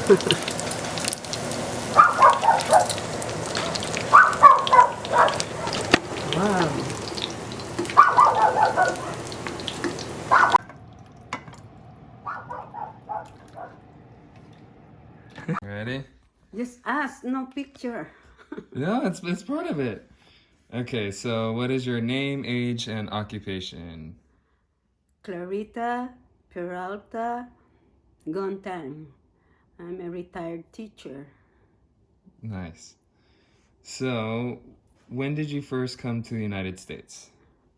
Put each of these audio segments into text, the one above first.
Wow. Ready? Just ask, no picture. No, it's part of it. Okay, so what is your name, age, and occupation? Clarita Peralta Gontang. I'm a retired teacher. Nice. So, when did you first come to the United States?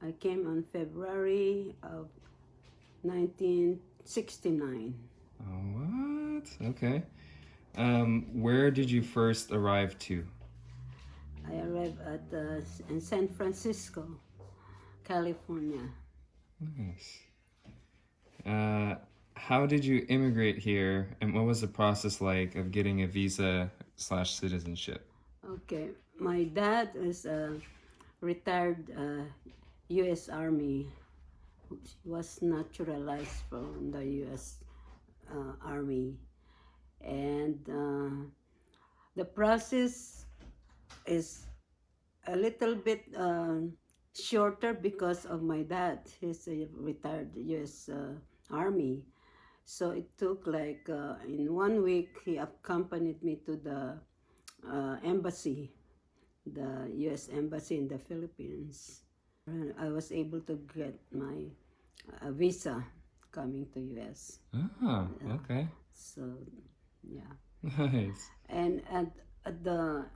I came on February of 1969. Oh, what? Okay. Where did you first arrive to? I arrived in San Francisco, California. Nice. How did you immigrate here, and what was the process like of getting a visa slash citizenship? Okay, my dad is a retired U.S. Army. He was naturalized from the U.S. Army, and the process is a little bit shorter because of my dad. He's a retired U.S. Army. So it took like in 1 week, he accompanied me to the embassy, the U.S. Embassy in the Philippines. And I was able to get my visa coming to U.S. Ah, okay. So, yeah. Nice. And at the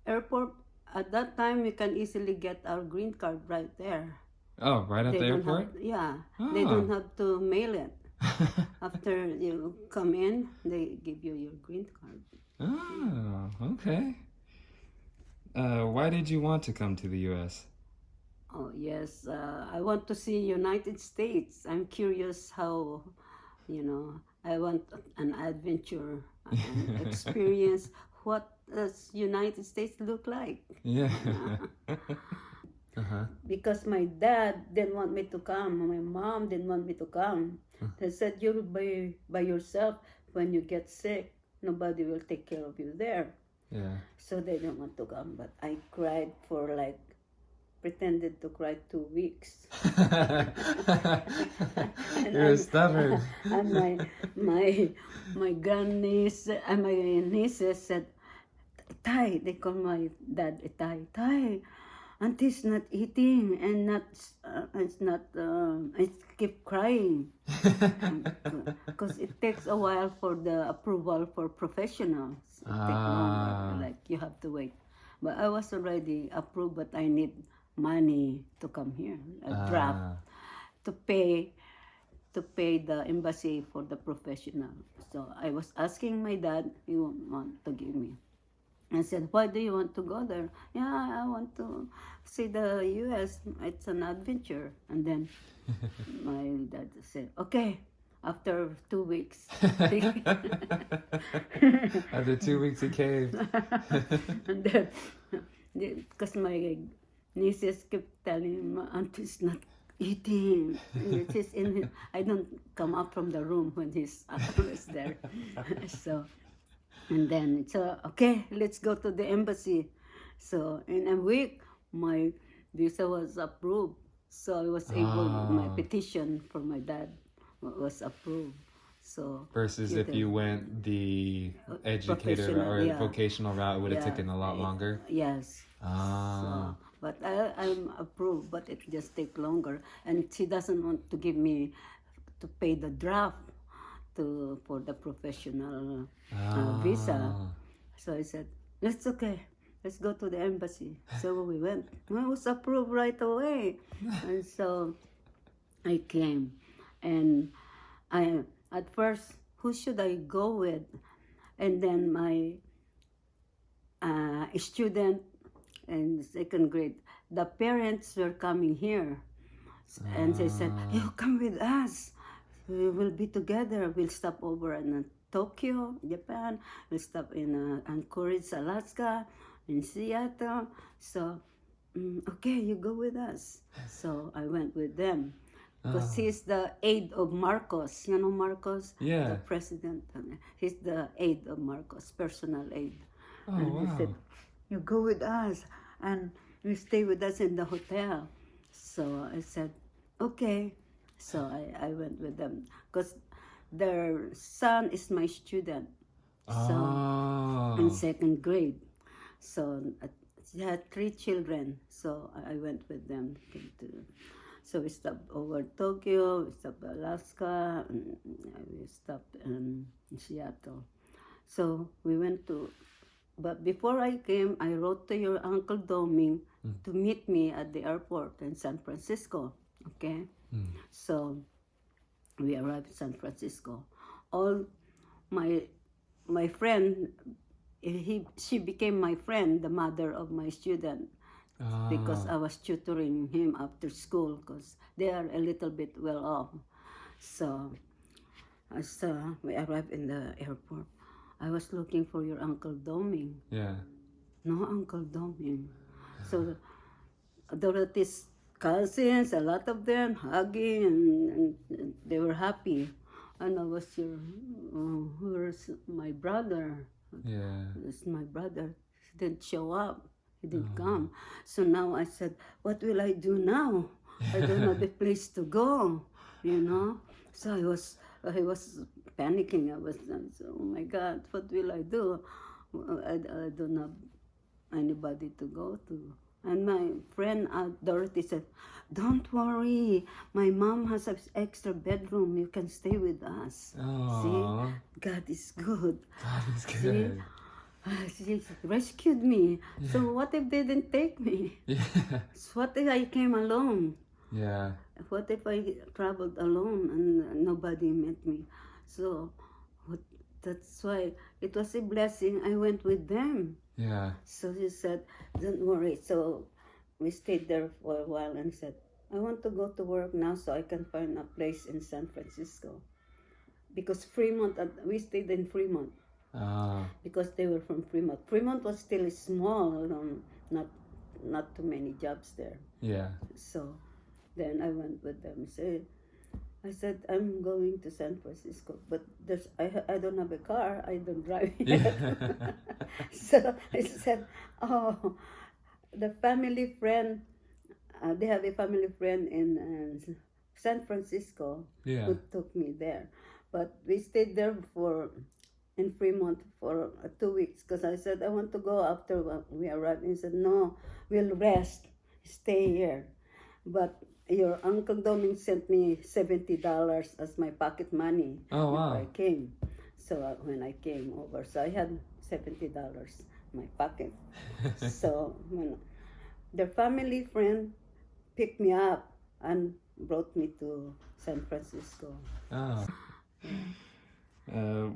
airport, at that time, we can easily get our green card right there. Oh, right at the They don't airport? have, yeah, they Ah. don't have to mail it. After you come in, they give you your green card. Oh, okay. Why did you want to come to the U.S.? Oh yes, I want to see United States. I'm curious how, I want an adventure and experience what does United States look like. Yeah. Uh-huh. Because my dad didn't want me to come, my mom didn't want me to come. They said you'll be by yourself when you get sick. Nobody will take care of you there. Yeah. So they didn't want to come, but I cried for like pretended to cry 2 weeks. You're stubborn. And my grandniece and my nieces said, Tay, they call my dad Tay. Tay, Auntie's not eating and I keep crying. Because it takes a while for the approval for professionals. It takes longer, like you have to wait. But I was already approved, but I need money to come here, a draft to pay the embassy for the professional. So I was asking my dad, he won't want to give me. I said, why do you want to go there? Yeah, I want to see the U.S. It's an adventure. And then my dad said, okay, after 2 weeks. After 2 weeks he came. And then, because my nieces kept telling him, my auntie's not eating. She's in I don't come up from the room when he's always there. So, and then okay, let's go to the embassy. So in a week, my visa was approved. So I was able, my petition for my dad was approved. So versus if you went the educator or vocational route, it would have taken a lot longer. Yes. So, but I'm approved, but it just take longer. And she doesn't want to give me to pay the draft for the professional visa. So I said, that's okay. Let's go to the embassy. So we went. I was approved right away. And so I came. And at first, who should I go with? And then my student in second grade, the parents were coming here. And they said, you come with us. We will be together. We'll stop over in Tokyo, Japan. We'll stop in Anchorage, Alaska, in Seattle. So, okay, you go with us. So I went with them. because he's the aide of Marcos. You know Marcos? Yeah. The president. He's the aide of Marcos, personal aide. Oh, And he said, wow. you go with us and you stay with us in the hotel. So I said, okay. So I went with them because their son is my student. So in Oh. second grade. So she had 3 children. So I went with them so we stopped over Tokyo, we stopped Alaska, and we stopped in Seattle. So we went to, but before I came, I wrote to your Uncle Doming to meet me at the airport in San Francisco. Okay? So we arrived in San Francisco. All my friend, she became my friend, the mother of my student, because I was tutoring him after school because they are a little bit well off. So as we arrived in the airport, I was looking for your Uncle Doming. Yeah. No Uncle Doming. So Dorothy's cousins, a lot of them hugging, and they were happy. And I was your, where's my brother? Yeah. It's my brother. He didn't show up. He didn't come. So now I said, what will I do now? I don't have a place to go, you know. So I was panicking. I was, oh my God, what will I do? I don't have anybody to go to. And my friend Dorothy said, don't worry, my mom has an extra bedroom. You can stay with us. Oh. See, God is good. God is good. She rescued me. So what if they didn't take me? Yeah. So what if I came alone? Yeah. What if I traveled alone and nobody met me? So that's why it was a blessing. I went with them. Yeah. So she said, don't worry. So we stayed there for a while and said, I want to go to work now so I can find a place in San Francisco. Because Fremont, we stayed in Fremont. Because they were from Fremont. Fremont was still small, not too many jobs there. Yeah. So then I went with them. I said, I'm going to San Francisco, but I don't have a car. I don't drive yet. So I said, oh, the family friend, they have a family friend in San Francisco Yeah. who took me there. But we stayed there in Fremont for 2 weeks because I said, I want to go after we arrived. And he said, no, we'll rest, stay here. But your Uncle Doming sent me $70 as my pocket money Oh, wow. before I came. So when I came over, so I had $70 in my pocket. So when the family friend picked me up and brought me to San Francisco. Oh.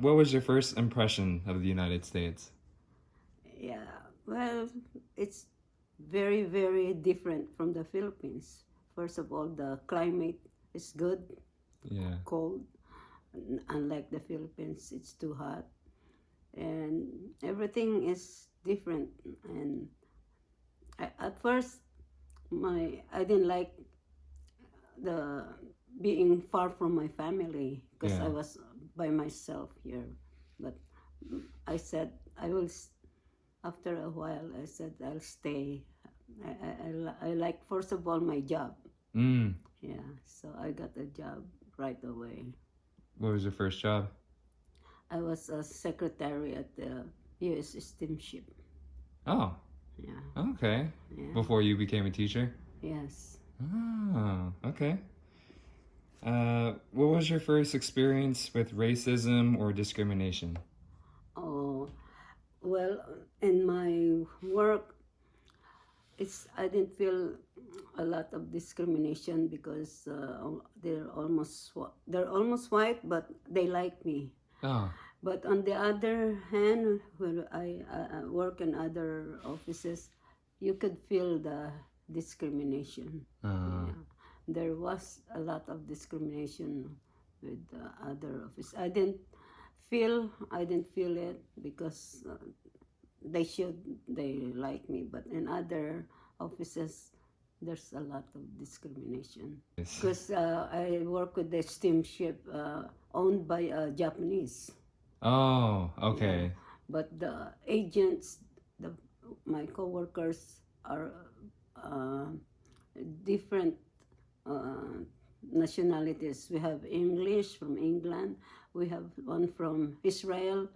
What was your first impression of the United States? Yeah, well, it's very, very different from the Philippines. First of all, the climate is good, Yeah. cold. Unlike the Philippines, it's too hot. And everything is different. And at first, I didn't like the being far from my family because Yeah. I was by myself here. But I said, after a while, I said, I'll stay. I like, first of all, my job. Mm. Yeah, so I got a job right away. What was your first job? I was a secretary at the U.S. steamship. Oh. Yeah, Okay. yeah, Before you became a teacher? yes. Oh, okay. What was your first experience with racism or discrimination? Oh, well, in my work, I didn't feel a lot of discrimination because they're almost white, but they like me. Oh. But on the other hand, when I work in other offices, you could feel the discrimination. Yeah. There was a lot of discrimination with the other office. I didn't feel it because they like me. But in other offices, there's a lot of discrimination. Yes. Because I work with the steamship owned by Japanese. Oh, okay. But the agents, my coworkers are different nationalities. We have English from England. We have one from Israel.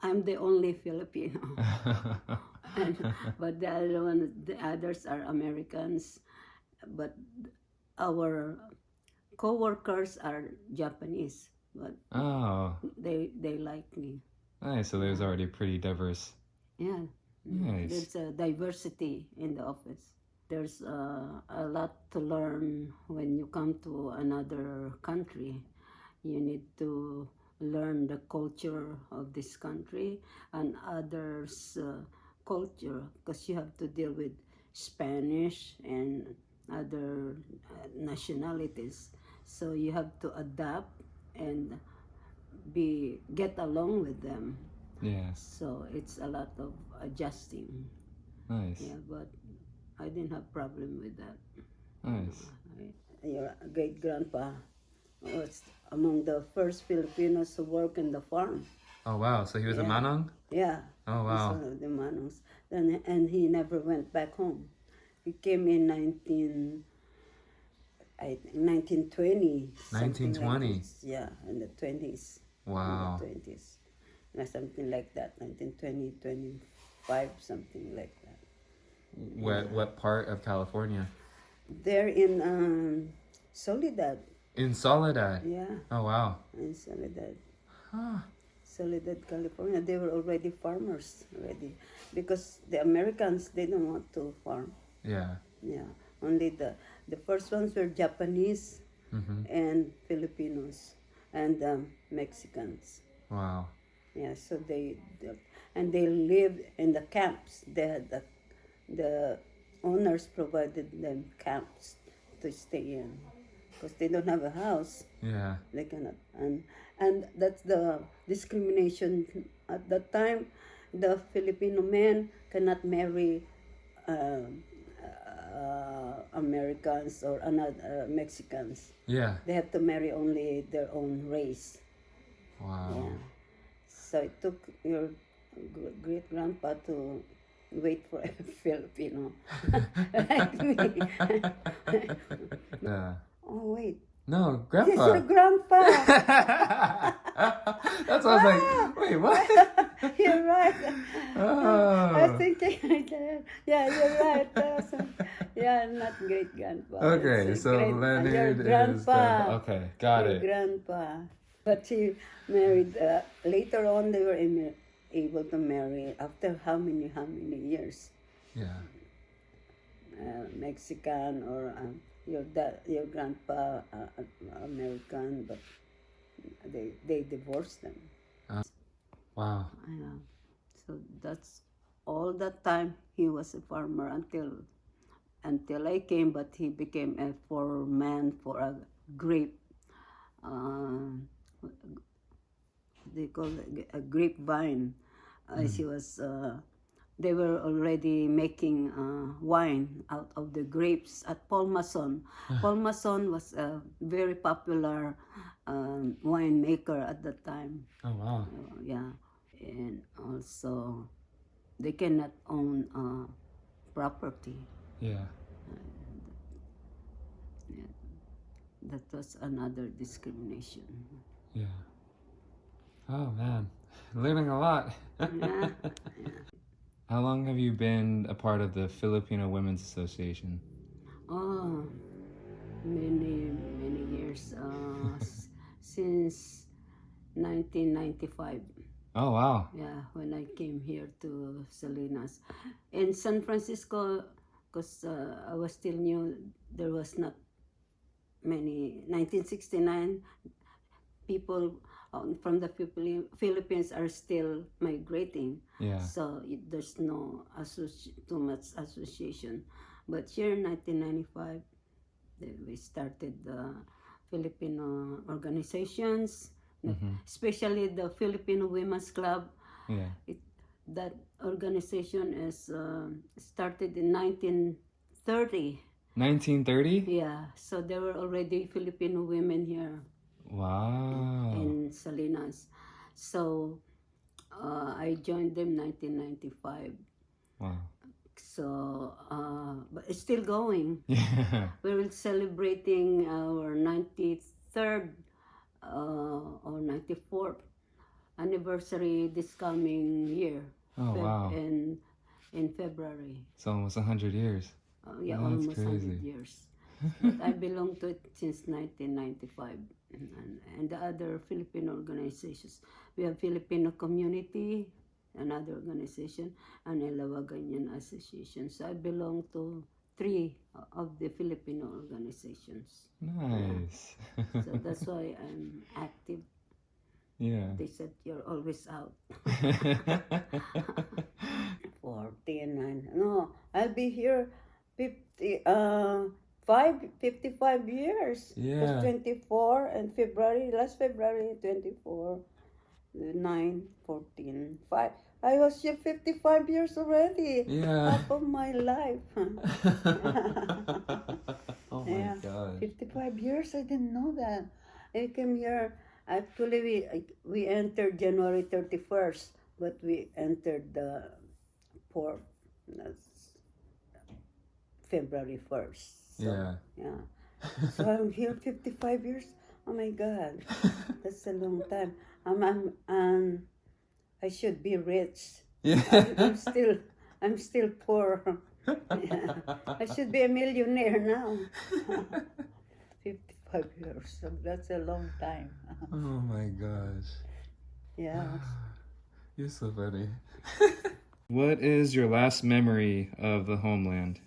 I'm the only Filipino. But the others are Americans. But our coworkers are Japanese. But Oh, they like me. nice. So there's already pretty diverse. Yeah. Nice. There's a diversity in the office. There's a lot to learn when you come to another country. You need to learn the culture of this country and others' culture, because you have to deal with Spanish and other nationalities. So you have to adapt and get along with them. Yeah, So it's a lot of adjusting. nice. Yeah, but I didn't have problem with that. Nice. Your great grandpa was among the first Filipinos to work in the farm. Oh, wow. So he was a manong? Yeah. Oh, He's wow. one of the Manongs. And he never went back home. He came in 1920. something like 1920. this. Yeah, in the 20s. Wow. In the 20s. Something like that. 1920, 25, something like that. What part of California? They're in Soledad. In Soledad. Yeah, Oh, wow. in Soledad. Huh. Soledad, California. They were already farmers already, because the Americans, they don't want to farm. Yeah. Yeah, only the first ones were Japanese Mm-hmm. and Filipinos and Mexicans. Wow. Yeah, so they lived in the camps. They had the owners provided them camps to stay in, because they don't have a house. Yeah. They cannot, and that's the discrimination at that time. The Filipino men cannot marry Americans or another Mexicans. Yeah. They have to marry only their own race. Wow. Yeah. So it took your great grandpa to wait for a Filipino like me. Yeah. Oh wait, No, this is Grandpa. your grandpa. That's why I was like, wait, what? You're right. I was Oh. thinking, yeah, you're right. Yeah, not great grandpa. Okay, It's so your Leonard is grandpa. Okay, got Your it. grandpa. But he married, later on they were able to marry after how many years? Yeah. Mexican or your grandpa American, but they divorced them. Wow. Yeah. So that's all that time he was a farmer until I came, but he became a foreman for a grape. They call it a grapevine. She was. They were already making wine out of the grapes at Paul Mason. Paul Mason was a very popular winemaker at that time. Oh, wow. Yeah, and also they cannot own property. Yeah. That was another discrimination. Yeah. Oh, man. Learning a lot. Yeah. How long have you been a part of the Filipino Women's Association? Oh, many years. Since 1995. Oh, wow. Yeah, when I came here to Salinas. In San Francisco, because I was still new, there was not many. 1969, people from the Philippines are still migrating. Yeah. So there's no too much association. But here in 1995, we started the Filipino organizations, especially the Filipino Women's Club. Yeah. That organization is started in 1930. 1930? Yeah, so there were already Filipino women here Wow. in Salinas. So I joined them 1995. Wow. So, but it's still going. Yeah. We're celebrating our 93rd or 94th anniversary this coming year. Oh, wow. In February. It's almost 100 years. Yeah, That's almost crazy. 100 years. But I belong to it since 1995. And the other Filipino organizations. We have Filipino Community, another organization, and Elawaganyan Association. So I belong to 3 of the Filipino organizations. Nice. So that's why I'm active. Yeah. They said you're always out. 49. No, I'll be here 55 years. Yeah. It's 24 and last February 24, 9, 14, 5. I was here 55 years already. Yeah. Half of my life. Oh my Yeah. god. 55 years, I didn't know that. I came here, actually we entered January 31st, but we entered the port February 1st. So, Yeah. yeah. So I'm here 55 years. Oh my God, that's a long time. I should be rich. Yeah. I'm still poor. Yeah. I should be a millionaire now. 55 years, so that's a long time. Oh my gosh. Yeah. You're so funny. What is your last memory of the homeland?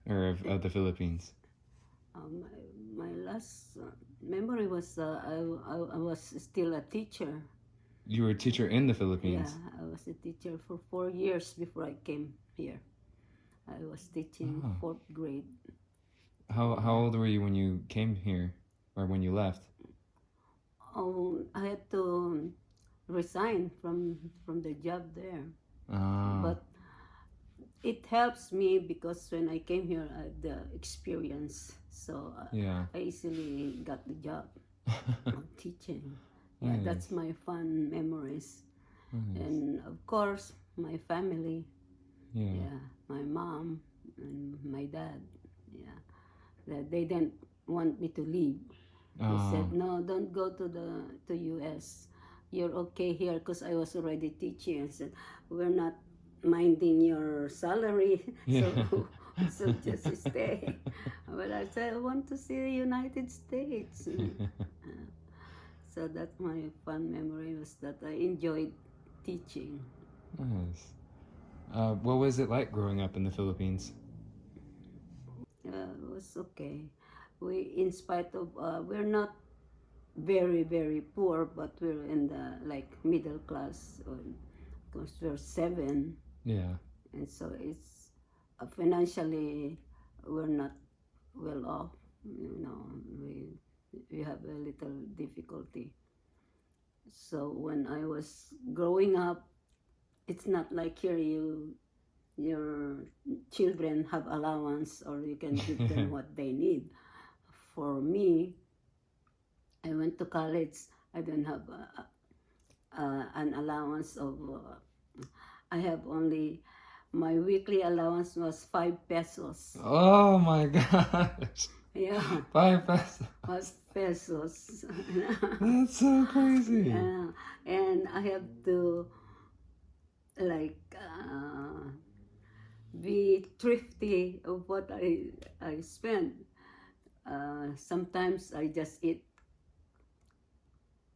Or of the Philippines? My last memory was I was still a teacher. You were a teacher in the Yeah, Philippines. I was a teacher for 4 years before I came here. I was teaching Oh. 4th grade. How old were you when you came here? Or when you left? Oh, I had to resign from the job there. Oh. But it helps me because when I came here, I had the experience. So Yeah. I easily got the job of teaching. Yeah, Nice. that's my fun memories. Nice. And of course, my family. Yeah. Yeah, my mom and my dad. Yeah, they didn't want me to leave. They said, no, don't go to US. You're okay here because I was already teaching. I said, we're not minding your salary, Yeah. so just stay. But I said, I want to see the United States. So that's my fun memory was that I enjoyed teaching. Nice. What was it like growing up in the Philippines? It was okay. We, in spite of, we're not very, very poor, but we're in the like middle class because we're 7. Yeah. And so it's financially we're not well off. You know, we have a little difficulty. So when I was growing up, it's not like here your children have allowance or you can give them what they need. For me, I went to college. I don't have an allowance of. I have only my weekly allowance was 5 pesos. Oh my gosh. Yeah, 5 pesos. 5 pesos. That's so crazy. Yeah, and I have to like be thrifty of what I spend. Sometimes I just eat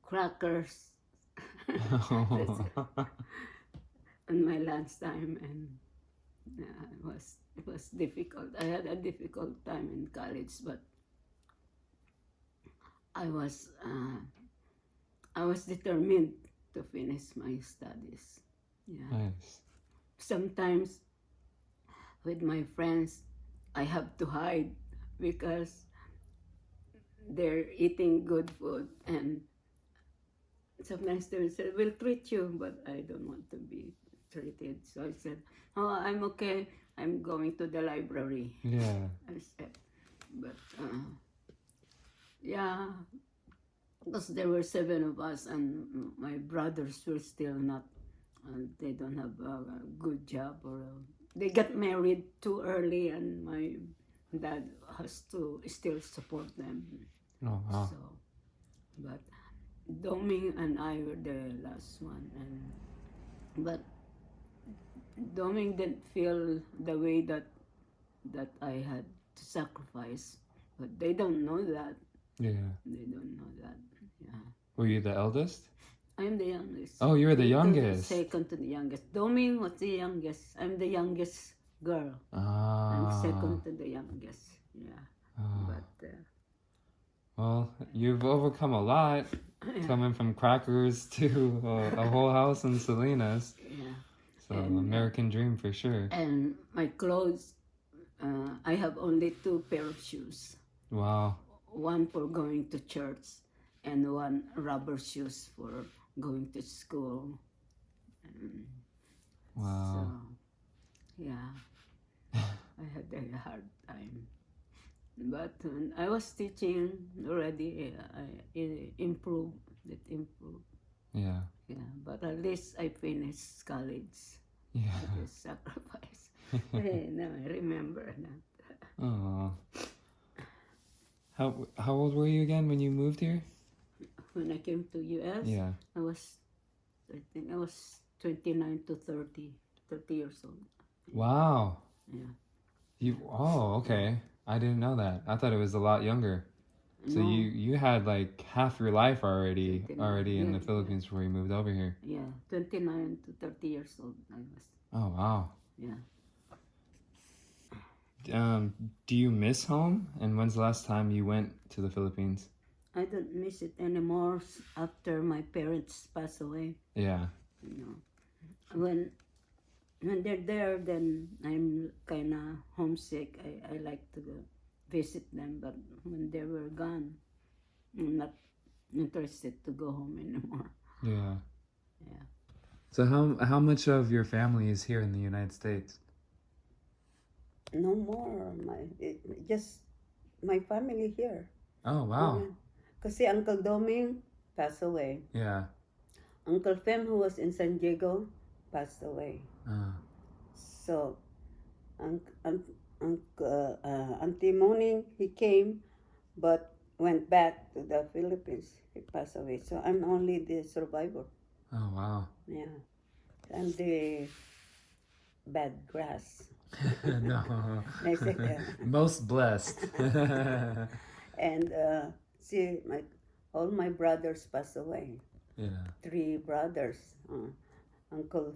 crackers on my lunchtime, and it was difficult. I had a difficult time in college, but I was determined to finish my studies. Yeah. Nice. Sometimes with my friends, I have to hide because they're eating good food, and sometimes they say, we'll treat you, but I don't want to be frustrated. So I said, "Oh, I'm okay. I'm going to the library." Yeah. I said, but yeah, because there were 7 of us, and my brothers were still not. They don't have a good job, or they got married too early, and my dad has to still support them. Oh wow. So, but Doming and I were the last one, but Doming didn't feel the way that I had to sacrifice, but they don't know that. Yeah. They don't know that. Yeah, Were you the eldest? I'm the youngest. Oh, you were the Second- youngest. Second to the youngest. Doming was the youngest. I'm the youngest girl. I'm Ah. second to the youngest. Yeah, Oh. but Well, you've overcome a lot, yeah, coming from crackers to a whole house in Salinas. yeah. So And, American dream for sure. And my clothes, I have only 2 pair of shoes. Wow. One for going to church, and one rubber shoes for going to school. Wow. So, yeah, I had a hard time. But when I was teaching already, I improved. It improved. Yeah. Yeah, but at least I finished college. Yeah. With sacrifice. No, I remember that. Oh. How old were you again when you moved here? When I came to US, Yeah. I think I was 29 to 30 years old. Wow. Yeah. Okay. I didn't know that. I thought it was a lot younger. So No. you had like half your life already 29, in the yeah, Philippines before you moved over here. Yeah, 29 to 30 years old I was. Oh wow. Yeah. Do you miss home? And when's the last time you went to the Philippines? I don't miss it anymore after my parents passed away. Yeah. You know, when they're there, then I'm kind of homesick. I like to go visit them, but when they were gone, I'm not interested to go home anymore. Yeah. Yeah. So how much of your family is here in the United States? No more. Just my family here. Oh wow. Kasi Uncle Doming passed away. Yeah. Uncle Fem, who was in San Diego, passed away. So, Auntie Moning, he came, but went back to the Philippines. He passed away. So I'm only the survivor. Oh wow. Yeah, I'm the bad grass. No. I said, Most blessed. and see, all my brothers passed away. Yeah. 3 brothers. Uncle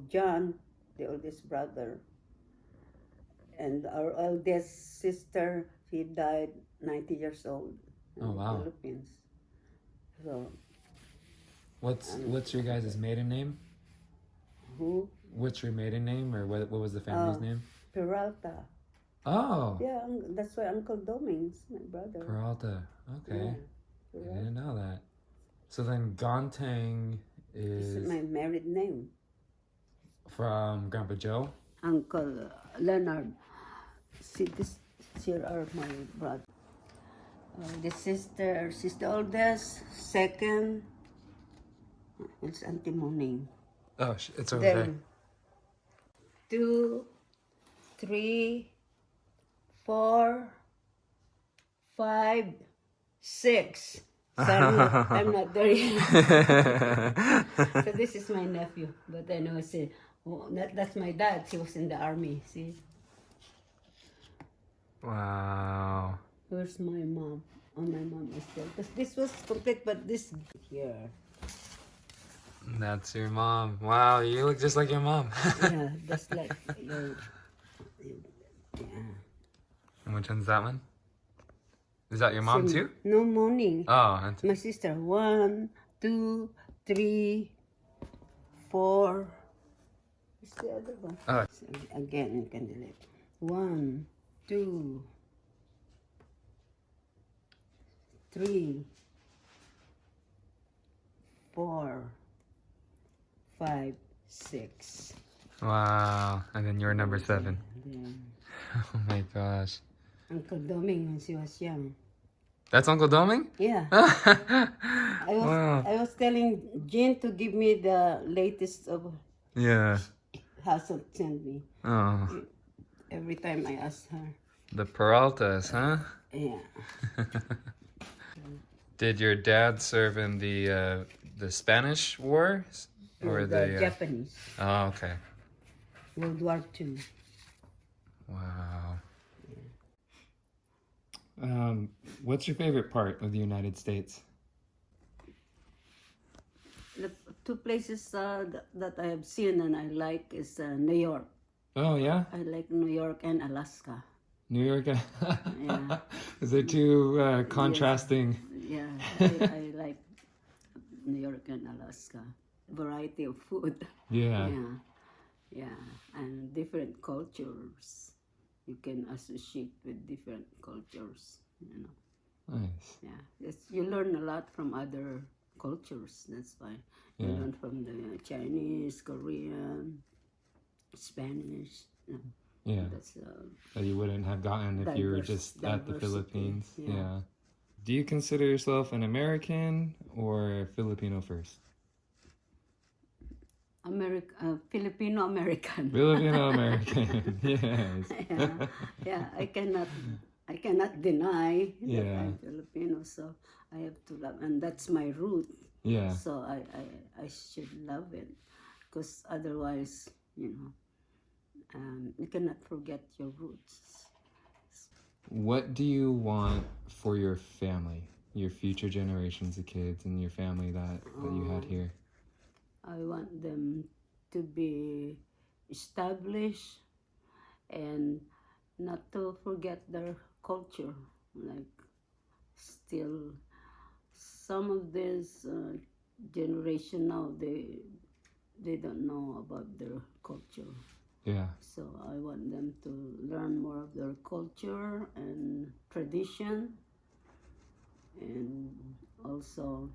John, the oldest brother, and our eldest sister, she died 90 years old in Oh, wow. the Philippines. So, What's your guys' maiden name? who? What's your maiden name, or what was the family's name? Peralta. Oh. Yeah, that's why Uncle Doming's my brother. Peralta. Okay. Yeah, I didn't know that. So then Gontang This is is my married name. from Grandpa Joe? Uncle Leonard. See, here are my brother. The sister, she's the oldest. Second, it's Auntie Moning. Oh, it's over there. Then 2, 3, 4, 5, 6. Sorry, I'm not there yet. So this is my nephew. But I know, see, that's my dad. He was in the army. See, Wow. where's my mom? Oh, my mom is there. Because this was complete, but this here. That's your mom. Wow, you look just like your mom. Yeah, that's like your. Yeah. And which one's that one? Is that your mom too? No morning. Oh, that's, My sister. 1, 2, 3, 4. What's the other one? Oh. So again, you can delete. 1, 2, 3, 4, 5, 6. Wow. And then you're number 7. Yeah. Oh my gosh. Uncle Doming when she was young. That's Uncle Doming? Yeah. Wow. I was telling Jean to give me the latest of Yeah. Hassel sent me. Oh. Every time I ask her. The Peraltas, huh? Yeah. Did your dad serve in the Spanish War? Or The Japanese. Oh, okay. World War II. Wow. What's your favorite part of the United States? The 2 places that I have seen and I like is New York. Oh, yeah? I like New York and Alaska. New York? Yeah. Is there two contrasting? Yeah, I like New York and Alaska. Variety of food. Yeah. Yeah, yeah, and different cultures. You can associate with different cultures. You know. Nice. Yeah, you learn a lot from other cultures. That's why you Yeah. learn from the Chinese, Korean, Spanish. You know, Yeah. that's That you wouldn't have gotten if you were just at the diversity, Philippines. yeah. Yeah. Do you consider yourself an American or Filipino first? Filipino American. Filipino American. Yes. Yeah, yeah. I cannot deny that Yeah. I'm Filipino, so I have to love, and that's my root. Yeah. So I should love it, because otherwise, you know, you cannot forget your roots. What do you want for your family, your future generations of kids, and your family that you had here? I want them to be established and not to forget their culture. Like, still, some of this generation now, they don't know about their culture. Yeah. So I want them to learn more of their culture and tradition, and also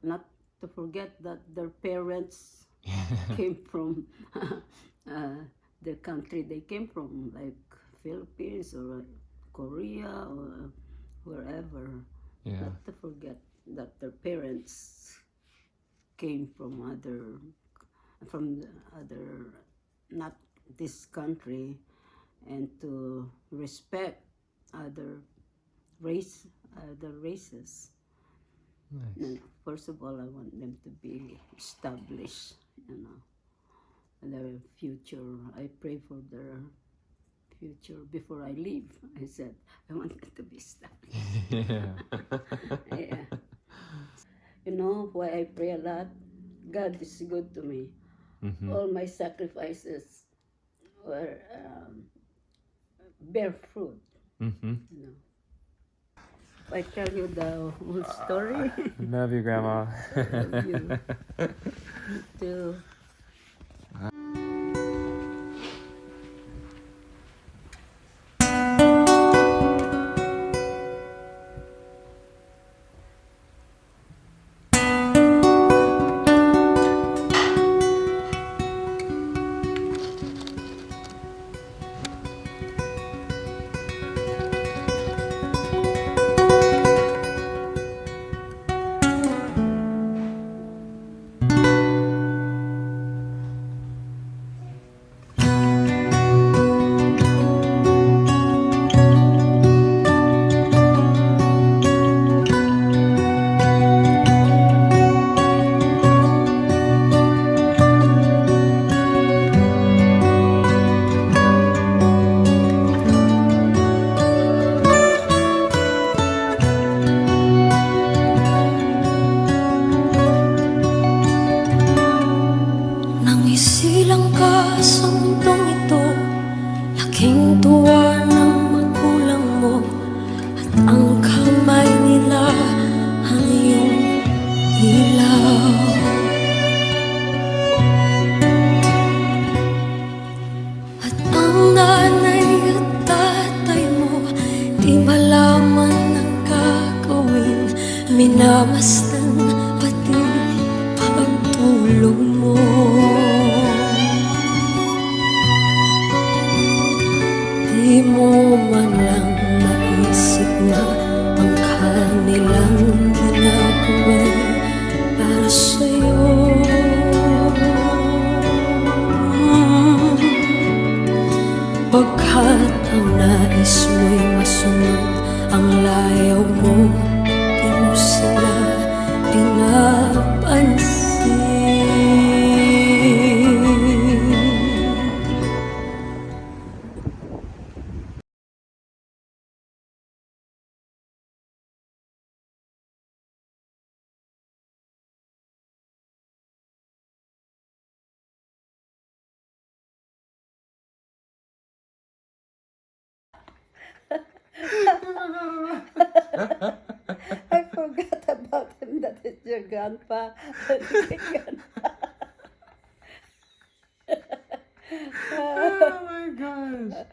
not to forget that their parents came from the country they came from, like Philippines or Korea or wherever. Yeah. Not to forget that their parents came from not this country, and to respect other races. Nice. And first of all, I want them to be established, you know, their future. I pray for their future before I leave. I said, I want them to be established. Yeah. Yeah. You know why I pray a lot? God is good to me. Mm-hmm. All my sacrifices were bear fruit. Mm-hmm. You know. If I tell you the whole story, Love you, Grandma. love you too. Nang isilang ka sa mundong ito, laking tuwa ng magulang mo, at ang kamay nila ang iyong ilaw. At ang nanay at tatay mo, di malaman ang gagawin, minamasdan pati pagtulog. I forgot about him. That is your grandpa. Oh my gosh.